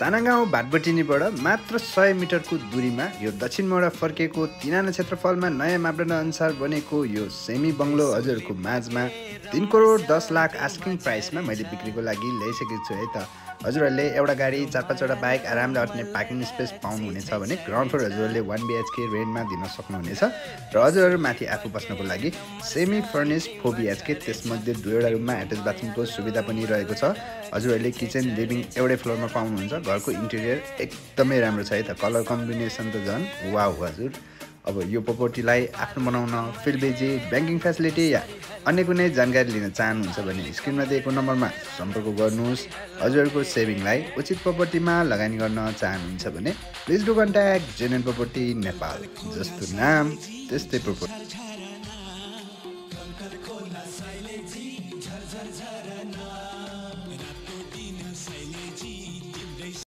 साना गाउँ भाटबटिनीबाट मात्र 100 मिटरको दूरीमा यो दक्षिणबाट फर्किएको तिनाना क्षेत्रफलमा नयाँ मापदण्ड अनुसार बनेको यो सेमी बङ्गलो हजुरहरूको माझमा 3 करोड 10 लाख आस्किङ प्राइसमा मैले बिक्रीको लागि ल्याइसकेको छु है त। हजुरहरूले एउटा गाडी 4-5वटा बाइक आरामले अट्ने पार्किङ स्पेस पाउनुहुनेछ भने ग्राउन्ड फ्लोर हजुरहरूले 1 BHK रेन्टमा दिन सक्नुहुनेछ र हजुरहरू माथि आफू बस्नको लागि सेमी फर्निस 4 BHK त्यसमध्ये 2वटा रुममा एट्याच बाथरुमको सुविधा पनि रहेको छ। हजुरहरूले किचन लिभिङ एउटै फ्लोरमा पाउनुहुन्छ। घरको इन्टेरियर एकदमै राम्रो छ है त। कलर कम्बिनेसन त झन् वाउ हजुर। अब यो प्रपर्टीलाई आफ्नो बनाउन फिल्ड भिजिट ब्याङ्किङ फेसिलिटी या अन्य कुनै जानकारी लिन चाहनुहुन्छ भने स्क्रिनमा दिएको नम्बरमा सम्पर्क गर्नुहोस्। हजुरहरूको सेभिङलाई उचित प्रपर्टीमा लगानी गर्न चाहनुहुन्छ भने please do contact JNN property Nepal. जस्तो नाम त्यस्तै प्रपर्टी।